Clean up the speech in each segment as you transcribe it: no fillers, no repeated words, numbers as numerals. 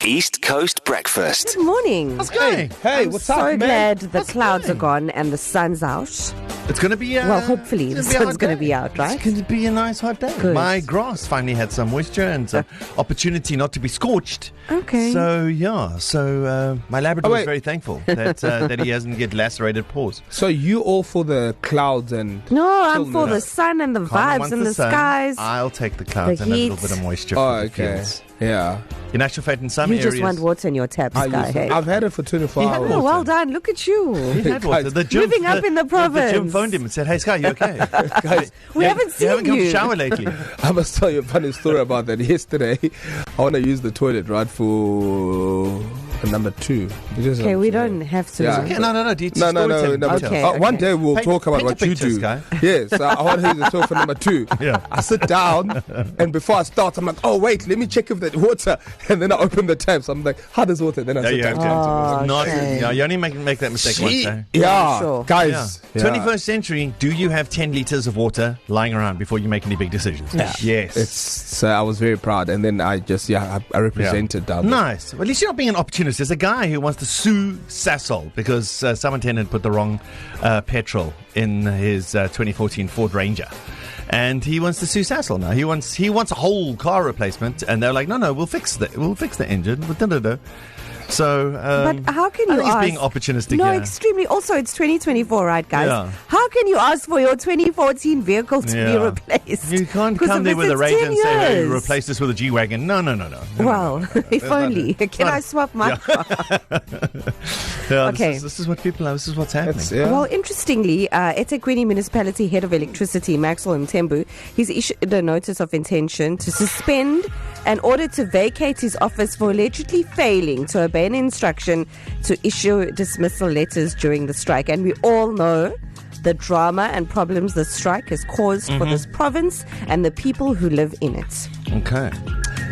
East Coast Breakfast. Good morning. How's it going? Hey, I'm what's up, so man? glad the How's it clouds going? are gone and the sun's out. It's going to be Well, hopefully the sun's going to be out, right? It's going to be a nice hot day. Good. My grass finally had some moisture and some opportunity not to be scorched. Okay. So, yeah. So, my Labrador is wait. very thankful that he hasn't get lacerated paws. So you all for the clouds and... No, I'm for no. the sun and the Carmen vibes wants and the sun. skies. I'll take the clouds The and a heat. little bit of moisture Oh, for the okay. fields. Yeah. In actual fact, in some You areas... just want water in your tap, Sky. Hey? I've had it for 24 You had hours. Oh, well done. Look at you. He had water. The gym, Moving up in the The gym province. phoned him and said, "Hey, Sky, you okay? Guys, We haven't seen You haven't come you. to shower lately." I must tell you a funny story about that. Yesterday, I want to use the toilet, right, for number 2. Okay, we don't have to. Yeah. Okay, no. No. Storytelling Number details. Okay. One day we'll Paint- talk about paint a what you picture, do. Sky. Yes, I want to use the toilet for number 2. Yeah. I sit down, and before I start, I'm like, oh, wait, let me check if there's water. And then I open the tap, so I'm like, how does water? Then I sit down. Oh, Not, shame. yeah, you only make that mistake once. Eh? Yeah, Sure. guys. Yeah. 21st century, do you have 10 litres of water lying around before you make any big decisions? Yeah. Yes. So I was very proud, and then I just, I represented down there. Nice. Well, at least you're not being an opportunist. There's a guy who wants to sue Sasol because someone tenant put the wrong petrol in his 2014 Ford Ranger. And he wants to sue Sasol now. He wants a whole car replacement, and they're like, no, we'll fix the engine. So, But how can I you think ask? he's being opportunistic. No, here. extremely. Also, it's 2024, right, guys? Yeah. How can you ask for your 2014 vehicle to be Yeah. replaced? You can't 'Cause come of there this, with a it's Ranger 10 and say, "Hey, years. replace this with a G-Wagon." No. Well, if only. Can I swap my car? Yeah, Okay. This is what people are. This is what's happening. Yeah. Well, interestingly, eThekwini Municipality Head of Electricity, Maxwell Mthembu, he's issued a notice of intention to suspend an order to vacate his office for allegedly failing to obey an instruction to issue dismissal letters during the strike. And we all know the drama and problems the strike has caused for this province and the people who live in it. Okay.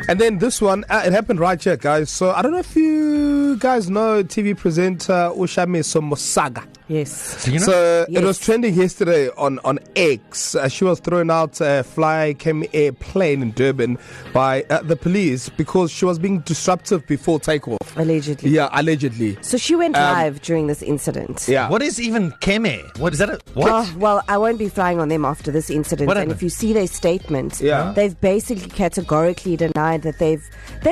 And then this one, it happened right here, guys. So I don't know if you guys know TV presenter Ushame Somosaga. Yes. So you know, So Yes. it was trending yesterday on X. She was thrown out a Fly CemAir plane in Durban by the police because she was being disruptive before takeoff. Allegedly. Yeah, allegedly. So she went live during this incident. Yeah. what is even KemAir? What is that? What? Oh, well, I won't be flying on them after this incident. What And happened? if you see their statement, Yeah. they've basically categorically denied that they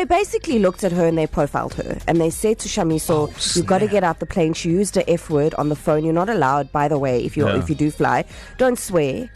basically looked at her and they profiled her. And they said to Shamiso, you've got to get out the plane. She used a F word on the phone. You're not allowed, by the way, if you do fly, don't swear.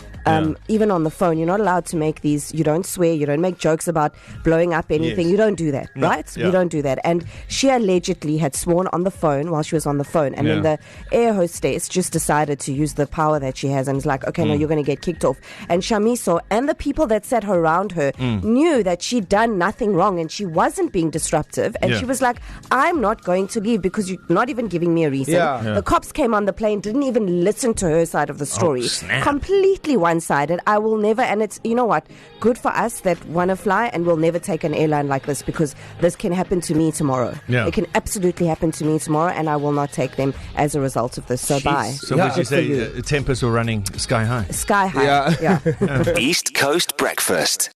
Even on the phone, you're not allowed to make these. You don't swear. You don't make jokes about blowing up anything. Yes. You don't do that, No, right? yeah. You don't do that. And she allegedly had sworn on the phone while she was on the phone. And then the air hostess just decided to use the power that she has and was like, okay, no, you're going to get kicked off. And Shamiso and the people that sat around her knew that she'd done nothing wrong and she wasn't being disruptive. And she was like, I'm not going to leave because you're not even giving me a reason. Yeah. The cops came on the plane, didn't even listen to her side of the story. snap. Completely one-sided. I will never, and it's, you know what, good for us that want to fly, and we'll never take an airline like this because this can happen to me tomorrow. Yeah. It can absolutely happen to me tomorrow, and I will not take them as a result of this. So bye. So Yeah. would you Good for say you. tempers were running sky high? Sky high. Yeah. Yeah. East Coast Breakfast.